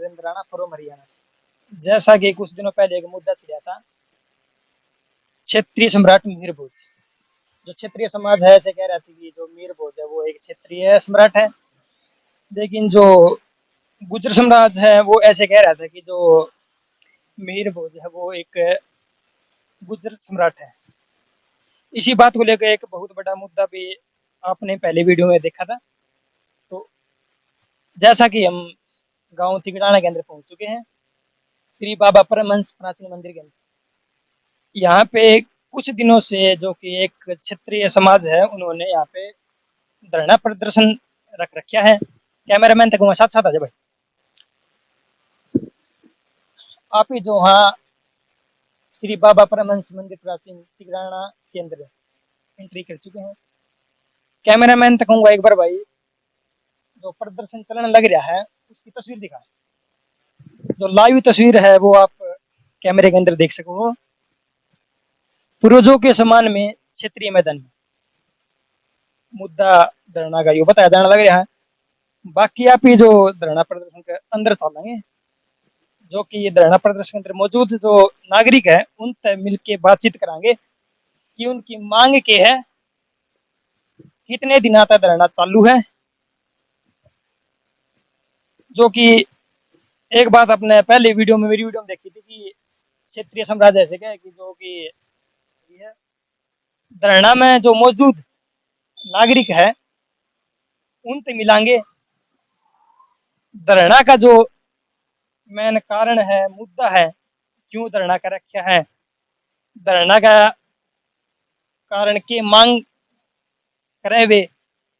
Narendra Rana from Haryana. जैसा कि कुछ दिनों पहले एक मुद्दा छिड़ा था, क्षेत्रीय सम्राट मीर भोज। जो क्षेत्रीय समाज है ऐसे कह रहा था कि जो मीर भोज है वो एक क्षेत्रीय सम्राट है, लेकिन जो गुर्जर समाज है वो ऐसे कह रहा था कि जो मीर भोज है वो एक गुर्जर सम्राट है। इसी बात को लेकर एक बहुत बड़ा मुद्दा भी आपने पहले वीडियो में देखा था। तो जैसा कि हम गांव तिगड़ाना के अंदर पहुंच चुके हैं, श्री बाबा परमहंस प्राचीन मंदिर के अंदर। यहाँ पे कुछ दिनों से जो कि एक क्षेत्रीय समाज है उन्होंने यहाँ पे धरना प्रदर्शन रख रखा है। कैमरामैन तक साथ साथ आ जाए भाई। आप ही जो वहाँ श्री बाबा परमहंस मंदिर प्राचीन तिगड़ाना के अंदर एंट्री कर चुके हैं। कैमरामैन तक कहूँगा एक बार भाई, जो प्रदर्शन चलने लग रहा है उसकी तस्वीर दिखा। जो लाइव तस्वीर है वो आप कैमरे के अंदर देख सको। पूर्वजों के समान में क्षेत्रीय मैदान में मुद्दा धरना का यो बताया जाने लग रहा है। बाकी आप ही जो धरना प्रदर्शन के अंदर चलेंगे, जो कि धरना प्रदर्शन के अंदर मौजूद जो नागरिक है उनसे मिलके बातचीत करांगे कि उनकी मांग क्या है, कितने दिन तक धरना चालू है। जो कि एक बात अपने पहले वीडियो में मेरी वीडियो में देखी थी कि क्षेत्रीय साम्राज्य ऐसे क्या है कि जो कि धरना में जो मौजूद नागरिक है उनसे मिलांगे। धरना का जो मेन कारण है, मुद्दा है, क्यों धरना कर रखा है, धरना का कारण की मांग करे वे,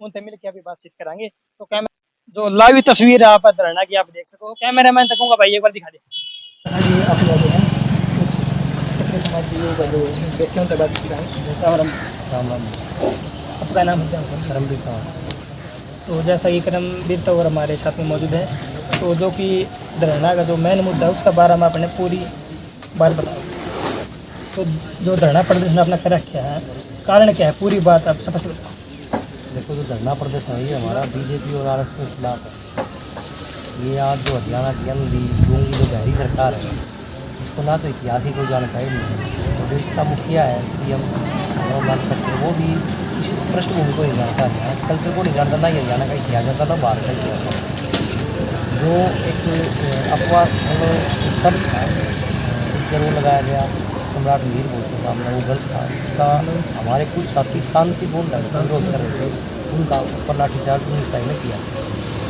उनसे मिलकर अभी बातचीत करांगे। तो कैमरा जो लाइव तस्वीर है आप धरना की आप देख सको। कैमरामैन तक कहूँगा भाई एक बार दिखा दे। हाँ जी, आप लोग हैं कुछ क्षेत्रीय समाज का जो व्यक्तियों से बातचीत कराएंगे। राम राम। आपका नाम है? करमवीर तंवर। तो जैसा कि करमवीर तंवर हमारे साथ में मौजूद है, तो जो कि धरना का जो मेन मुद्दा है उसका बारे में आपने पूरी बात बताओ। तो जो धरना प्रदर्शन आपने कर रखा है, कारण क्या है, पूरी बात आप स्पष्ट बताओ। देखो, जो धरना प्रदर्शन है ये हमारा बीजेपी और आरएसएस के खिलाफ है। ये आज जो हरियाणा की गूंगी जो गहरी सरकार है, इसको ना तो इतिहास की कोई जानकारी नहीं है, और जो इसका मुखिया है सीएम लाल खट्टर, वो भी इस पृष्ठभूमि को नहीं जानता है, कल्चर को नहीं जानता, ना ये हरियाणा का इतिहास जानता, ना भारत का इतिहास। जो एक अफवाह शब्द था जरूर लगाया गया सम्राट मीर भोज के सामने, वो गलत था। उसका हमारे कुछ साथी शांतिपूर्ण ढंग से विरोध कर रहे थे, उनका ऊपर लाठीचार्ज पुलिस टाइम में किया,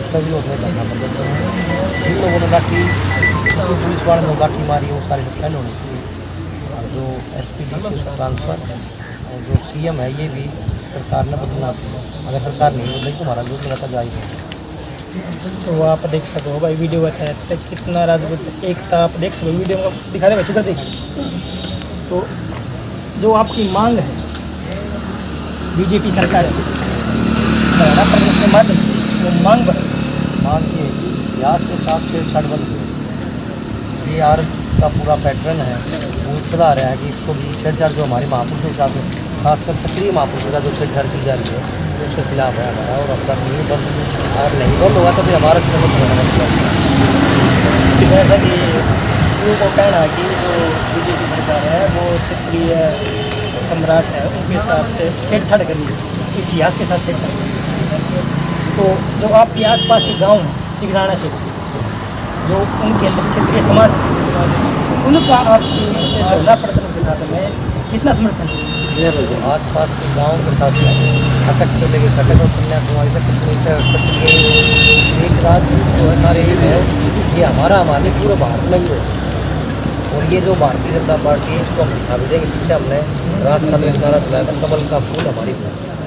उसका विरोध में धरना प्रदर्शन है। जिन लोगों ने लाठी, जिसमें पुलिस वाले ने लाठी मारी है वो सारे सस्पेंड होने चाहिए, और जो एसपी से उसका ट्रांसफ़र, और जो सीएम है ये भी सरकार ने बदलना चाहिए। अगर सरकार नहीं बदलेगी तो हमारा विरोध लगातार जारी है। तो आप देख सको भाई वीडियो बताया तो कितना राजपूत एकता आप देख सको वीडियो में दिखा दे बच्चों कर देखिए। तो जो आपकी मांग है बीजेपी सरकार से धरना प्रदर्शन के माध्यम से, वो मांग ये इतिहास के साथ छेड़छाड़ बंद हुई। ये आर का पूरा पैटर्न है, वो चला रहा है कि इसको भी छेड़छाड़ जो हमारे महापुरुषों के साथ, खासकर क्षत्रिय महापुरुषों का जो छेड़छाड़ की जा रही है उसके खिलाफ है हमारा। और अब तक नहीं बंद, अगर नहीं बंद होगा तो फिर हमारा श्रमिक होना चाहिए। जैसा कि लोगों को कहना है कि जो बीजेपी सरकार है वो क्षेत्रीय सम्राट है उनके साथ छेड़छाड़ करी, इतिहास के साथ छेड़छाड़ करी। तो जो आपके आसपास के गाँव हैं तिगड़ाना से, जो उनके अंदर क्षेत्रीय समाज है, उनका आपकी इस धरना प्रदर्शन के साथ में कितना समर्थन है? आस पास के गाँव के साथ साथ कटक से लेकर कटक और कन्याकुमारी तक कश्मीर एक राज्य जो है सारे एक है, ये हमारे पूरे भारत में भी होता है। और ये जो भारतीय जनता पार्टी है इसको हम दिखा भी देंगे। पीछे हमने राजस्थान में नारा चलाया था, कमल का फूल हमारी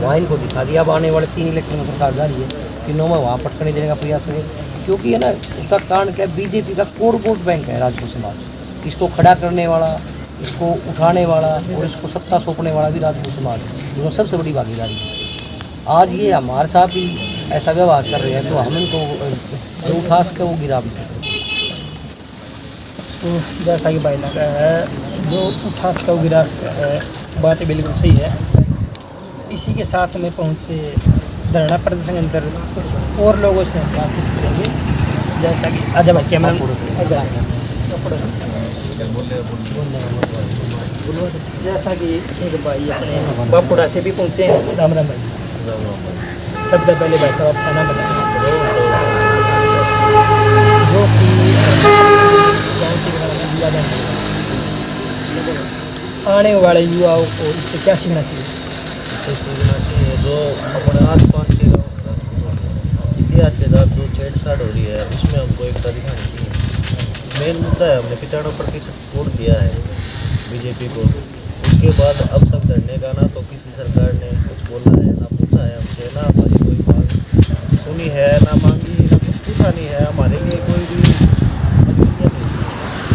वहाँ इनको दिखा दिया। अब आने वाले 3 इलेक्शन में सरकार जा रही है, तीनों में वहाँ पटकने देने का प्रयास करें, क्योंकि है ना उसका कारण क्या है, बीजेपी का कोर वोट बैंक है राजपूत समाज। इसको खड़ा करने वाला, इसको उठाने वाला और इसको सत्ता सौंपने वाला भी राजपूत समाज है, जो सबसे बड़ी भागीदारी है। आज ये हमारे साथ भी ऐसा व्यवहार कर रहे हैं तो हम इनको उठा सके वो गिरा भी सकें। तो जैसा कि भाई ने कहा है, जो उठा सका वो गिरा सका है, बात बिल्कुल सही है। इसी के साथ में पहुँचे धरना प्रदर्शन के अंदर कुछ और लोगों से हम बातचीत करेंगे। जैसा कि आजा भाई कैमरा जैसा कि एक भाई अपने बापुड़ा से भी पहुँचे हैं। राम राम भाई, सबसे पहले भाई तो आपका नाम बताएं। जो कि गाँव की दिया जाए आने वाले युवाओं को इससे क्या सीखना चाहिए? जो अपने आसपास के गाँव इतिहास के साथ जो छेड़छाड़ हो रही है उसमें हमको एकता दिखानी चाहिए। मेन मुद्दा है हमने 95% वोट दिया है बीजेपी को। उसके बाद अब तक धरने का ना तो किसी सरकार ने कुछ बोला है, ना पूछा है हमसे, ना हमारी कोई मांग सुनी है, ना मांगी, ना कुछ पूछा नहीं है। हमारे लिए कोई भी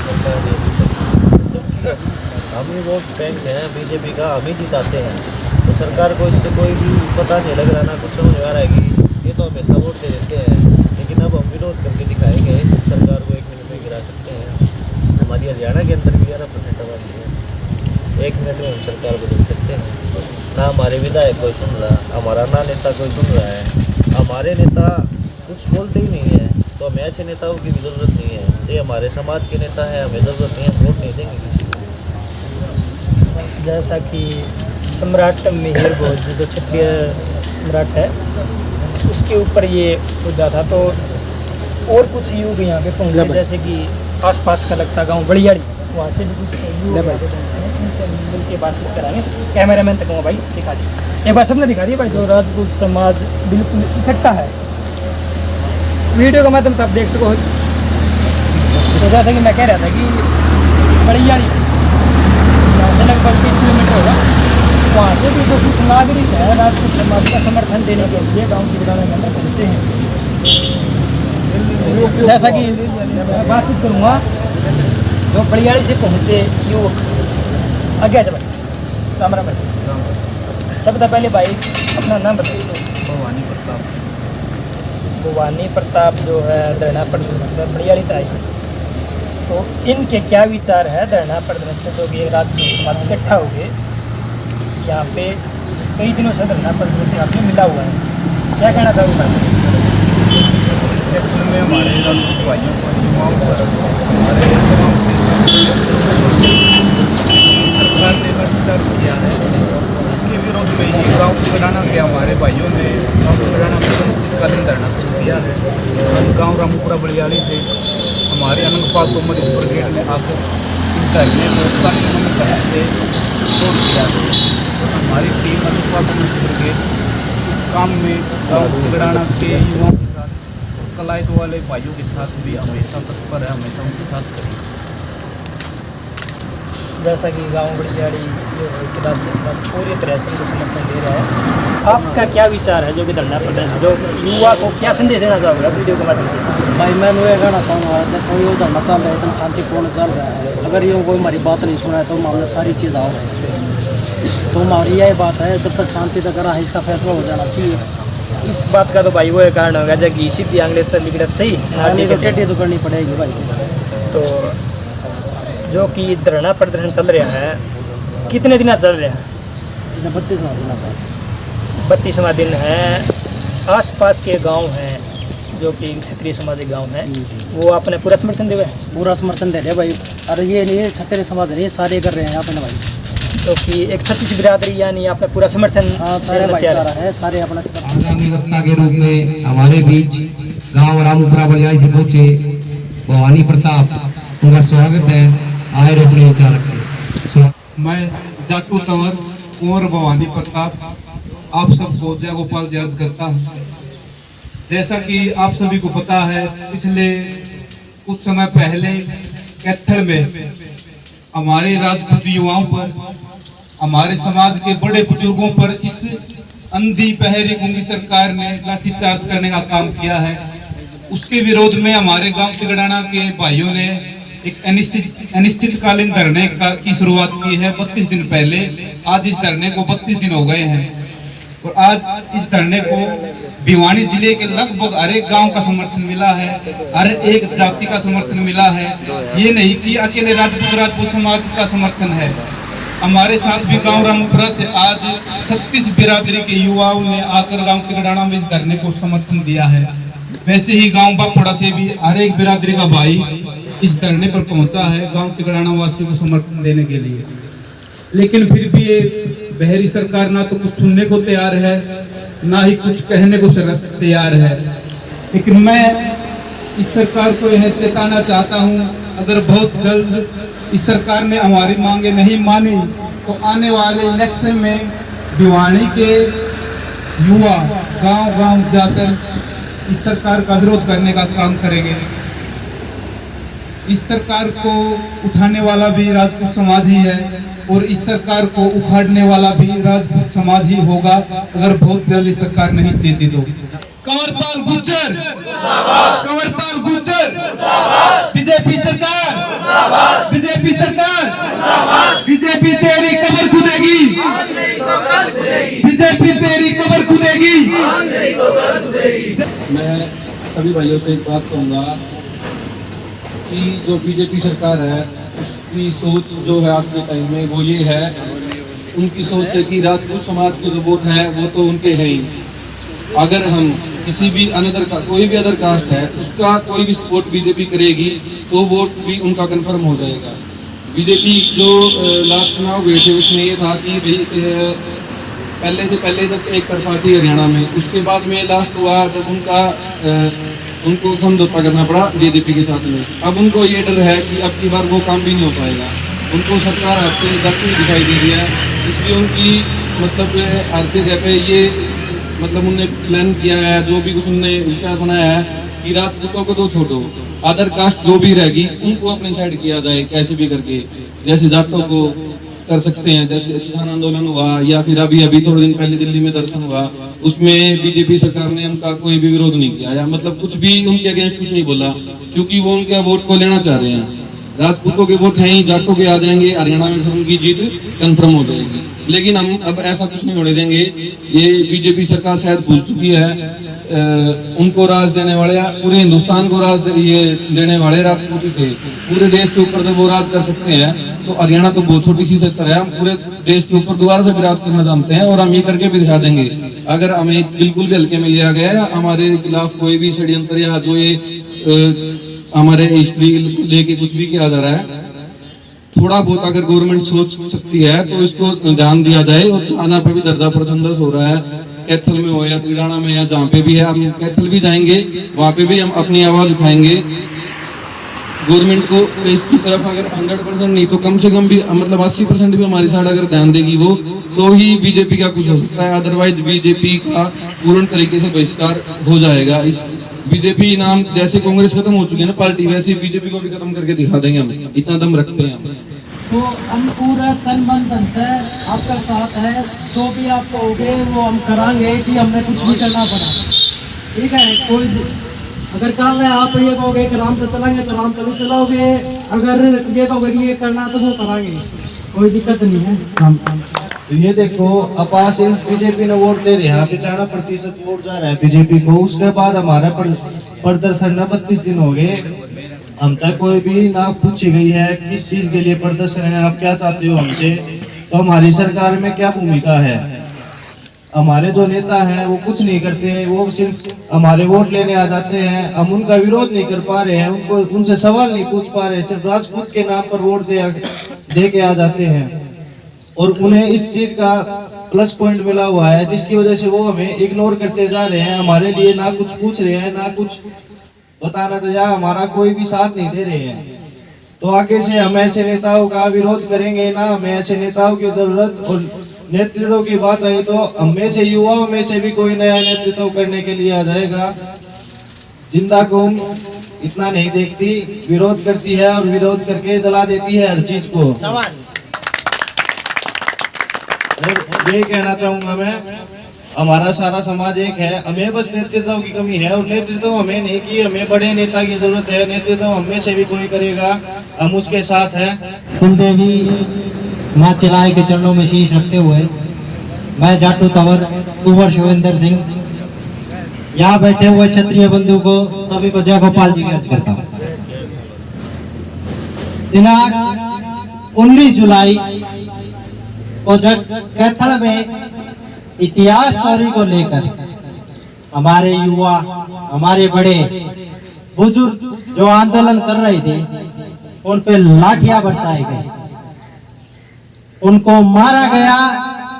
सरकार ने जबकि हम ही वोट बैंक हैं बीजेपी का, हम ही जिताते हैं। तो सरकार को इससे कोई भी पता नहीं लग रहा, ना कुछ समझ आ रहा है कि ये तो हमेशा वोट दे देते हैं, लेकिन अब हम विरोध करके दिखाएंगे सरकार को 1 मिनट में गिरा सकते हैं। हमारी हरियाणा के अंदर भी 11% आबादी है, 1 मिनट में हम सरकार बदल सकते हैं। ना हमारे विधायक कोई सुन रहा, हमारा ना नेता कोई सुन रहा है, हमारे नेता कुछ बोलते ही नहीं है। तो हमें ऐसे नेताओं की भी ज़रूरत नहीं है। ये हमारे समाज के नेता है, हमें ज़रूरत नहीं है, वोट नहीं देंगे किसी को। जैसा कि सम्राट मिहिर भोज जो क्षत्रिय सम्राट है उसके ऊपर ये मुद्दा था, तो और कुछ युग यहाँ पे पहुँचे, जैसे कि आसपास का लगता गांव बड़ियाड़ी, वहाँ से भी कुछ युग मिल के बातचीत कराएंगे। कैमरा मैन तक भाई दिखा दी एक बार, सबने दिखा दिया भाई। जो राजपूत समाज बिल्कुल इकट्ठा है, वीडियो के माध्यम से आप देख सको। तो जैसा कि मैं कह रहा था कि बड़ियाड़ी यहाँ से लगभग 30 किलोमीटर होगा, वहाँ से भी जो कुछ नागरिक है राजपूत समाज का समर्थन देने के लिए गाँव की विधान में अंदर पहुँचते हैं। जैसा कि मैं बातचीत करूँगा जो बड़ियाड़ी से पहुँचे युवक आगे आ जाए। राम राम भाई, सबसे पहले भाई अपना नाम बताइए। भवानी प्रताप। भवानी प्रताप जो है धरना प्रदर्शन बड़ियाड़ी से आई, तो इनके क्या विचार है धरना प्रदर्शन जो कि राजपूत समाज इकट्ठा हो गए यहाँ पे कई दिनों से धरना प्रदर्शन आपने मिला हुआ है, क्या कहना था भाई? में हमारे राजपूत भाइयों को युवाओं पर हमारे तमाम सरकार ने लाठीचार्ज किया है, उसके विरोध में ही गाँव किराना के हमारे भाइयों ने गाँव किराना में अनिश्चितकालीन धरना शुरू किया है। आज गाँव रामपुरा बलियाली से हमारे अनंतपाल तोमर ब्रिगेड ने आकर इस धरने को कानूनी तरह से तोड़ दिया है। हमारी टीम अनंतपाल तोमर ब्रिगेड इस काम में गाँव किराना के युवाओं के साथ, कलायत वाले भाइयों के साथ भी हमेशा तत्पर है, हमेशा उनके साथ करेंगे। जैसा कि गाँव बड़ियाड़ी जो है कि राजपूत समाज पूरी तरह से उनको समर्थन दे रहा है, आपका क्या विचार है जो कि धरना प्रदर्शन जो युवा को क्या संदेश देना चाहोगे वीडियो के माध्यम से? भाई मैं ये कहना चाहूँगा, देखो ये धरना चल रहा है एकदम शांतिपूर्ण चल रहा है। अगर ये कोई हमारी बात नहीं सुना है तो मामले सारी चीज़ आ रही है। तो हमारी यही बात है, जब तक शांति तक रहा इसका फैसला हो जाना चाहिए। इस बात का तो भाई वो कारण होगा जब कि सीधी आंगले तो निकलत सही तो टेढ़ी तो करनी पड़ेगी भाई। तो जो कि धरना प्रदर्शन चल रहा है कितने दिन चल रहा है? 32वां दिन आता है। 32वां दिन है। आसपास के गांव हैं जो कि क्षत्रिय समाज के गाँव हैं, वो आपने पूरा समर्थन दे पूरा समर्थन दे रहे भाई। अरे ये नहीं क्षत्रिय समाज नहीं, सारे कर रहे हैं अपने भाई। तो कि एक छत्तीस बिरादरी यानी आपने पूरा समर्थन? हाँ सारे भाईचारा है, सारे अपना समर्थन। आगामी वक्ता के रूप में हमारे बीच गांव रामपुरा बलियाड़ी से पहुंचे भवानी प्रताप, उनका स्वागत है। आए अपने विचार रखें। मैं जाटू तंवर कुंवर भवानी प्रताप आप सबको जय गोपाल जी अर्ज करता हूँ। जैसा कि आप सभी को पता है, पिछले कुछ समय पहले कैथल में हमारे राजपूत युवाओं पर, हमारे समाज के बड़े बुजुर्गों पर इस अंधी बहरी गूंगी सरकार ने लाठीचार्ज करने का काम किया है। उसके विरोध में हमारे गांव तिगड़ाना के भाइयों ने एक अनिश्चितकालीन धरने की शुरुआत की है 32 दिन पहले। आज इस धरने को 32 दिन हो गए हैं और आज इस धरने को भिवानी जिले के लगभग हर एक गांव का समर्थन मिला है, हर एक जाति का समर्थन मिला है। ये नहीं कि अकेले राजपूत समाज का समर्थन है। हमारे साथ भी गांव रामपुरा से आज 36 बिरादरी के युवाओं ने आकर गांव तिगड़ाना में इस धरने को समर्थन दिया है। वैसे ही गांव बापुड़ा से भी हर एक बिरादरी का भाई इस धरने पर पहुंचा है गांव तिगड़ाना वासियों को समर्थन देने के लिए। लेकिन फिर भी ये बहरी सरकार ना तो कुछ सुनने को तैयार है, ना ही कुछ कहने को तैयार है। लेकिन मैं इस सरकार को यह चेताना चाहता हूं, अगर बहुत जल्द इस सरकार ने हमारी मांगे नहीं मानी तो आने वाले इलेक्शन में भिवानी के युवा गांव-गांव जाकर इस सरकार का विरोध करने का काम करेंगे। इस सरकार को उठाने वाला भी राजपूत समाज ही है और इस सरकार को उखाड़ने वाला भी राजपूत समाज ही होगा, अगर बहुत जल्दी सरकार नहीं देती तो। कंवरपाल गुर्जर जिंदाबाद, कंवरपाल गुर्जर जिंदाबाद, बीजेपी सरकार, बीजेपी सरकार जिंदाबाद, बीजेपी तेरी कब्र खुदेगी, बीजेपी तेरी कब्र खुदेगी। मैं सभी भाइयों से एक बात कहूँगा कि जो बीजेपी सरकार है उसकी सोच जो है आज के टाइम में वो ये है, उनकी सोच है कि राजपूत समाज के जो वोट हैं वो तो उनके हैं ही। अगर हम किसी भी अनदर का कोई भी अदर कास्ट है उसका कोई भी सपोर्ट बीजेपी करेगी तो वोट भी उनका कंफर्म हो जाएगा। बीजेपी जो लास्ट चुनाव हुए थे उसमें ये था कि भाई पहले जब एक तरफा थी हरियाणा में, उसके बाद में लास्ट हुआ जब उनको समझौता करना पड़ा बीजेपी के साथ में। अब उनको ये डर है कि अब की बार वो काम भी नहीं हो पाएगा, उनको सरकार आते जाती दिखाई दे रही है, इसलिए उनकी मतलब आर्थिक जगह पे ये मतलब उनने प्लान किया है, जो भी कुछ उनने विचार बनाया है कि राजपूतों को तो छोड़ो, अदर कास्ट जो भी रहेगी उनको अपने साइड किया जाए कैसे भी करके। जैसे जाटों को कर सकते हैं, जैसे किसान आंदोलन हुआ या फिर अभी थोड़े दिन पहले दिल्ली में दर्शन हुआ, उसमें बीजेपी सरकार ने उनका कोई भी विरोध नहीं किया या मतलब कुछ भी उनके अगेंस्ट कुछ नहीं बोला, क्योंकि वो उनके वोट को लेना चाह रहे हैं। राजपूतों के वोट हैं ही, जाटों के आ जाएंगे, हरियाणा में फिर उनकी जीत कंफर्म हो जाएगी। लेकिन हम अब ऐसा कुछ नहीं होने देंगे। ये बीजेपी सरकार शायद भूल चुकी है, उनको राज देने वाले पूरे हिंदुस्तान को राज ये देने वाले राजपूत थे। पूरे देश के ऊपर जब वो राज कर सकते हैं तो हरियाणा तो बहुत छोटी सी क्षेत्र है, हम पूरे देश के ऊपर दोबारा से विराज करना जानते हैं और हम ये करके भी दिखा देंगे। अगर हमें बिल्कुल भी हल्के में लिया गया या हमारे खिलाफ कोई भी षड्यंत्र या जो ये हमारे हिस्ट्री लेके कुछ भी किया जा रहा है, थोड़ा बहुत अगर गवर्नमेंट सोच सकती है तो इसको ध्यान दिया जाए। और थाना पे भी दर्जा प्रचंडस हो रहा है, कैथल में हो या तिगड़ाना में या जहाँ पे भी है, हम कैथल भी जाएंगे, वहाँ पे भी हम अपनी आवाज उठाएंगे। गवर्नमेंट को इसकी तरफ अगर 100% नहीं तो कम से कम भी मतलब 80% भी हमारी साइड अगर ध्यान देगी वो, तो ही बीजेपी का कुछ हो सकता है, अदरवाइज बीजेपी का पूर्ण तरीके से बहिष्कार हो जाएगा। इस बीजेपी नाम जैसे कांग्रेस खत्म हो चुकी है ना पार्टी, वैसे बीजेपी को भी खत्म करके दिखा देंगे हम, इतना दम रखते हैं हम। तो हम पूरा तन मन धन है आपका साथ है, जो भी आप कहोगे वो हम करांगे जी, हमें कुछ भी करना पड़ा, ठीक है। कोई अगर कल आप ये कहोगे कि राम पे चलाएंगे तो राम पे भी चलाओगे, अगर ये कहोगे कि ये करना तो वो करांगे, कोई दिक्कत नहीं है। राम तो ये देखो अपास बीजेपी ने वोट दे रहा है, 95% वोट जा रहा है बीजेपी को। उसके बाद हमारा प्रदर्शन 32 दिन हो गए, हम तक कोई भी ना पूछी गई है किस चीज के लिए प्रदर्शन है, आप क्या चाहते हो हमसे, तो हमारी सरकार में क्या भूमिका है। हमारे जो नेता हैं वो कुछ नहीं करते हैं, वो सिर्फ हमारे वोट लेने आ जाते हैं, हम उनका विरोध नहीं कर पा रहे हैं, उनको उनसे सवाल नहीं पूछ पा रहे हैं, सिर्फ राजपूत के नाम पर वोट दे के आ जाते हैं। और उन्हें इस चीज का प्लस पॉइंट मिला हुआ है जिसकी वजह से वो हमें इग्नोर करते जा रहे हैं, हमारे लिए ना कुछ पूछ रहे हैं, ना कुछ बताना तो या हमारा कोई भी साथ नहीं दे रहे हैं। तो आगे से हम ऐसे नेताओं का विरोध करेंगे ना, हमें ऐसे नेताओं की जरूरत। और नेतृत्व की बात आई तो हम में से युवाओं में से भी कोई नया नेतृत्व करने के लिए आ जाएगा। जिंदा कौम इतना नहीं देखती, विरोध करती है और विरोध करके जला देती है हर चीज को। ये कहना चाहूंगा मैं, हमारा सारा समाज एक है, हमें बस नेतृत्व की कमी है और नेतृत्व हमें नहीं की, हमें बड़े नेता की जरूरत है। नेतृत्व हमें से भी कोई करेगा, हम उसके साथ हैं। कुलदेवी माँ चिलाए के चरणों में शीश रखते हुए मैं जाटू तंवर कुंवर शिवेंद्र सिंह यहाँ बैठे हुए क्षत्रिय बंधु को सभी को जय गोपाल जी की अर्ज करता हूँ। दिनांक 19 जुलाई को कैथल में इतिहास चोरी को लेकर हमारे युवा, हमारे बड़े बुजुर्ग जो आंदोलन कर रहे थे, उन पे लाठियां बरसाए गए, उनको मारा गया,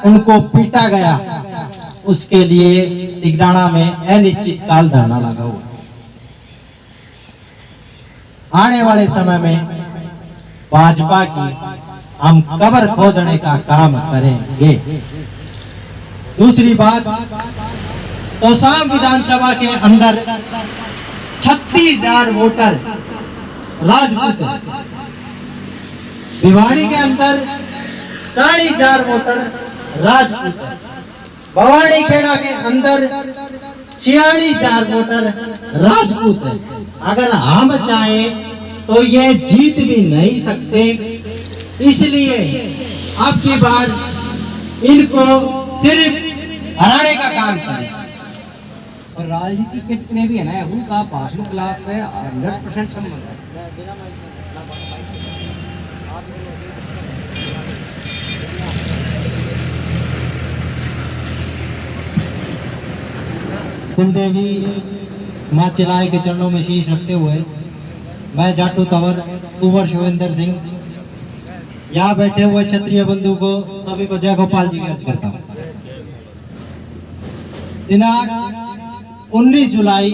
उनको पीटा गया। उसके लिए तिगडाना में अनिश्चित काल धरना लगा हुआ। आने वाले समय में भाजपा की हम कब्र खोदने का काम करेंगे। दूसरी बात, तोशाम विधानसभा के अंदर 36,000 वोटर राजपूत हैं। भिवाड़ी के अंदर 40,000 वोटर राजपूत हैं। भवानी खेड़ा के अंदर 46,000 वोटर राजपूत हैं। अगर हम चाहें तो ये जीत भी नहीं सकते, इसलिए अब की बार इनको सिर्फ हराने का काम करें। और राजनीति के जितने भी है ना, उनका भाषण खिलाफ है 100% संबंध है। कुलदेवी माँ चिलाए के चरणों में शीश रखते हुए मैं जाटू तंवर कुंवर शिवेंद्र सिंह यहाँ बैठे हुए क्षत्रिय बंधु को सभी को जय गोपाल जी की अर्ज करता हूँ। दिनांक 19 जुलाई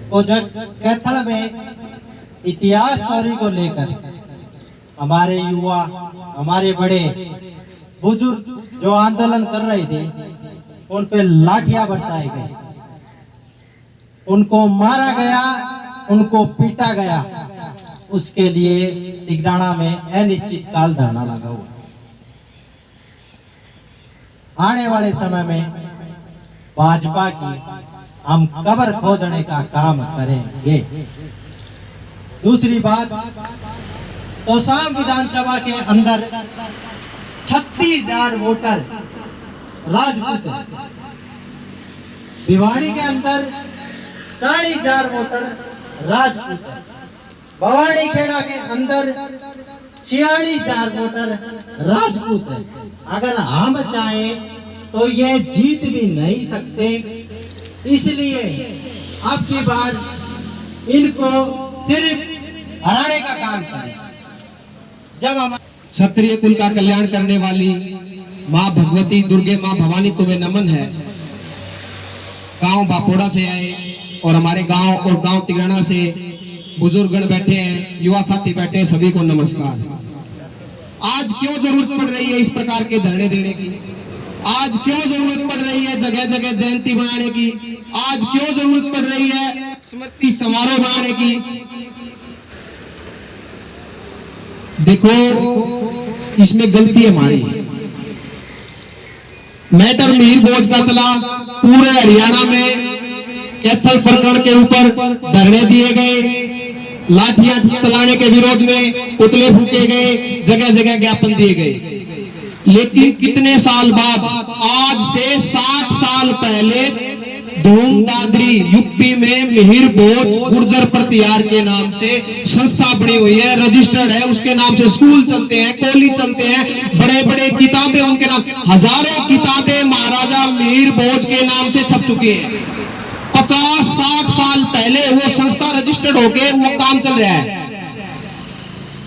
को कैथल में इतिहास चोरी को लेकर हमारे युवा, हमारे बड़े बुजुर्ग जो आंदोलन कर रहे थे, उन पे लाठियां बरसाए गए, उनको मारा गया, उनको पीटा गया। उसके लिए तिगडाना में अनिश्चित काल धरना लगा हुआ। आने वाले समय में भाजपा की हम कब्र खोदने का काम करेंगे। दूसरी बात, तोशाम विधानसभा के अंदर 36,000 वोटर राजपूत हैं। भिवाड़ी के अंदर 40,000 वोटर राजपूत हैं। भवानी खेड़ा के अंदर 46,000 वोटर राजपूत हैं। अगर हम चाहें तो ये जीत भी नहीं सकते, इसलिए अब की बार इनको सिर्फ हराने का काम करें। जब हम क्षत्रिय कुल का कल्याण करने वाली माँ भगवती दुर्गे माँ भवानी तुम्हें नमन है। गांव बापोड़ा से आए और हमारे गांव और गांव तिगड़ा से बुजुर्गगण बैठे हैं, युवा साथी बैठे हैं, सभी को नमस्कार। आज क्यों जरूरत पड़ रही है इस प्रकार के धरने देने की? आज क्यों जरूरत पड़ रही है जगह जगह जयंती बनाने की? आज क्यों जरूरत पड़ रही है स्मृति समारोह बनाने की? देखो, इसमें गलती हमारी है। मैटर मिहिर भोज का चला, पूरे हरियाणा में कैथल प्रकरण के ऊपर धरने दिए गए, लाठियां चलाने के विरोध में पुतले फूके गए, जगह जगह ज्ञापन दिए गए। लेकिन कितने साल बाद, आज से 60 साल पहले धूम दादरी यूपी में मिहिर भोज गुर्जर प्रतिहार के नाम से संस्था बनी हुई है, रजिस्टर्ड है, उसके नाम से स्कूल चलते हैं, कॉलेज चलते हैं, बड़े बड़े किताबें उनके नाम, हजारों किताबें महाराजा मिहिर भोज के नाम से छप चुकी है। 50-60 साल पहले वो संस्था रजिस्टर्ड होके वो काम चल रहा है।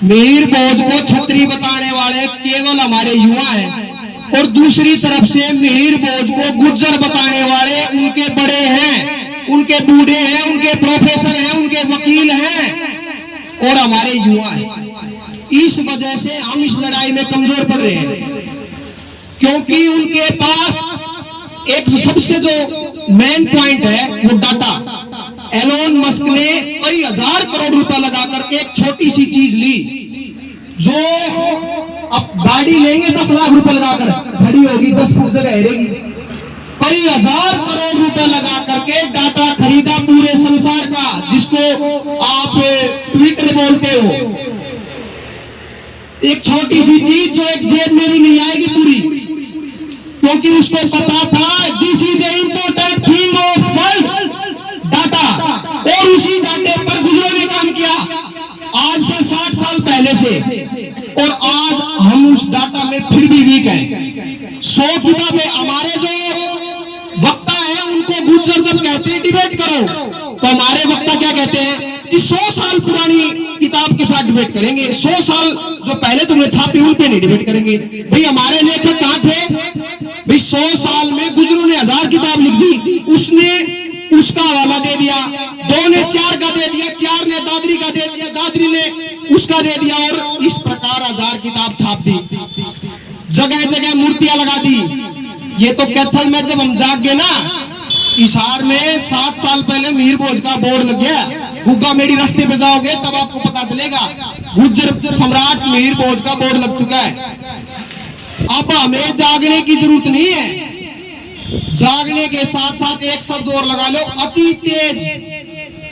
मिहिर भोज को छत्री बताने वाले केवल हमारे युवा हैं, और दूसरी तरफ से मिहिर भोज को गुर्जर बताने वाले उनके बड़े हैं, उनके बूढ़े हैं, उनके प्रोफेसर हैं, उनके वकील हैं, और हमारे युवा हैं। इस वजह से हम इस लड़ाई में कमजोर पड़ रहे हैं, क्योंकि उनके पास एक सबसे जो मेन पॉइंट है वो डाटा। एलोन मस्क ने कई हजार करोड़ रुपए लगा करके एक छोटी सी चीज ली, जो अब गाड़ी लेंगे 10 लाख रुपए लगाकर, खड़ी होगी 10 फुट जगह रहेगी। कई हजार करोड़ रुपए लगा करके डाटा खरीदा पूरे संसार का, जिसको आप ट्विटर बोलते हो। एक छोटी सी चीज जो एक जेब में भी नहीं आएगी पूरी, क्योंकि उसको पता था this is a important thing of world data, और उसी डाटे पर गुजरों ने काम किया आज से 60 साल पहले से, और आज हम उस डाटा में फिर भी वीक हैं। 100 किताबें हमारे जो वक्ता हैं उनको जब कहते हैं डिबेट करो, तो हमारे वक्ता क्या कहते हैं कि 100 साल पुरानी किताब के साथ डिबेट करेंगे, 100 साल जो पहले तुमने छापी उन पे नहीं डिबेट करेंगे। भाई हमारे लेखक कहाँ थे भाई? 100 साल में गुजरों ने 1000 किताब लिख दी, उसने उसका हवाला दे दिया, 2 ने 4 का दे दिया, 4 ने दादरी का दे दिया, दादरी ने उसका दे दिया, और इस प्रकार 1000 किताब छाप दी, जगह जगह मूर्तियां लगा दी। ये तो कैथल में जब हम जाग गए ना, हिसार में 7 साल पहले मीर भोज का बोर्ड लग गया, गुग्गा मेडी रास्ते पे जाओगे तब आपको पता चलेगा गुज्जर सम्राट मीर भोज का बोर्ड लग चुका है। अब हमें जागने की जरूरत नहीं है, जागने के साथ साथ एक शब्द और लगा लो, अति तेज,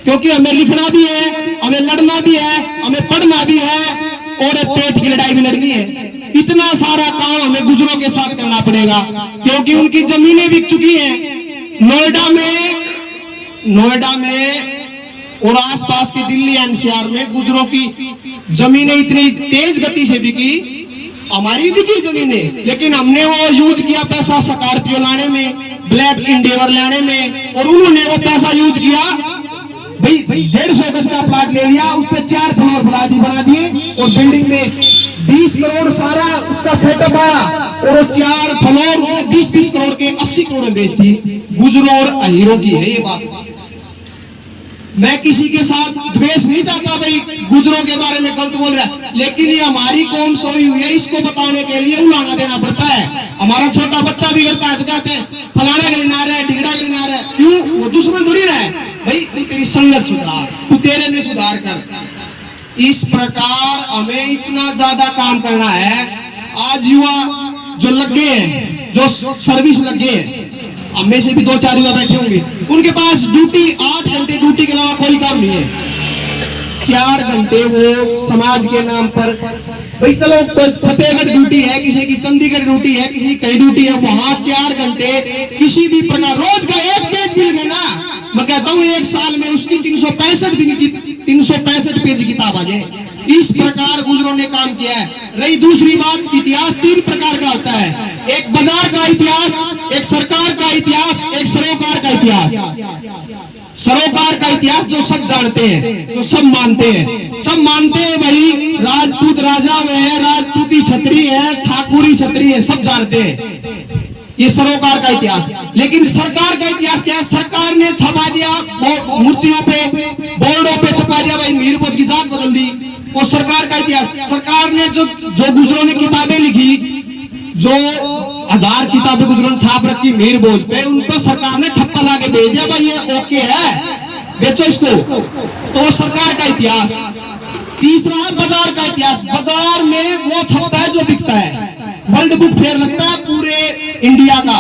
क्योंकि हमें लिखना भी है, हमें लड़ना भी है, हमें पढ़ना भी है, और पेट की लड़ाई भी लड़नी है। इतना सारा काम हमें गुजरों के साथ करना पड़ेगा, क्योंकि उनकी जमीनें बिक चुकी हैं। नोएडा में और आसपास के दिल्ली एनसीआर में गुजरों की जमीनें इतनी तेज गति से बिकी, हमारी बिकी जमीनें, लेकिन हमने वो यूज किया पैसा स्कॉर्पियो लाने में, ब्लैक इंडेवर लाने में, और उन्होंने वो पैसा यूज किया भाई 150 गज का प्लाट ले लिया, उस पर 4 फ्लोर बना दिए, और बिल्डिंग में 20 करोड़ सारा उसका सेटअप आया, और वो 4 फ्लोर उसने 20-20 करोड़ के 80 करोड़ में बेच दी। गुजरों और अहीरों की है ये बात। मैं किसी के साथ द्वेष नहीं चाहता भाई, गुजरों के बारे में गलत बोल रहा है, लेकिन ये हमारी कौम सोई हुई है, इसको बताने के लिए उलाना देना पड़ता है। हमारा छोटा बच्चा भी करता है तो कहते हैं फलाना के लिए ना रहा है, टिकड़ा के लिए ना रहा है, क्यों? वो दुश्मन थोड़ी रहा है भाई, तू तेरी संगत सुधार, तू तेरे में सुधार कर। इस प्रकार हमें इतना ज्यादा काम करना है। आज युवा जो लगे हैं, जो सर्विस लगे हैं, हमें से भी 2-4 युवा बैठे होंगे, उनके पास ड्यूटी 8 घंटे ड्यूटी के अलावा कोई काम नहीं है। 4 घंटे वो समाज के नाम पर, भाई चलो फतेहगढ़ ड्यूटी है, किसी की चंडीगढ़ ड्यूटी है, किसी की कई ड्यूटी है, वहां 4 घंटे किसी भी प्रकार रोज का 1 पेज मिल गया ना, मैं कहता हूँ 1 साल में उसकी 365 दिन की 365 पेज की किताब आ जाए। इस प्रकार गुजरों ने काम किया है। रही दूसरी बात, इतिहास 3 प्रकार का होता है, एक बाजार का इतिहास, एक सरकार का इतिहास, एक सरोकार का इतिहास। सरोकार का इतिहास जो सब जानते हैं, जो सब मानते हैं भाई, राजपूत राजा में है, राजपूती छत्री है, ठाकुरी छत्री है, सब जानते हैं, ये सरोकार का इतिहास। लेकिन सरकार का इतिहास क्या है? सरकार ने छपा दिया मूर्तियों पे, बोर्डों पे छपा दिया भाई, मीर भोज की जात बदल दी, वो सरकार का इतिहास। सरकार ने जो गुजरों ने किताबें लिखी, जो 1000 किताबें गुजरों ने छाप रखी मीर भोज पे, उनको सरकार ने ठप्पा ला के भेज दिया भाई, ये ओके है, बेचो इसको, तो सरकार का इतिहास। तीसरा है बाजार का इतिहास। बाजार में वो छपता है जो बिकता है, वर्ल्ड बुक फेयर लगता है पूरे इंडिया का,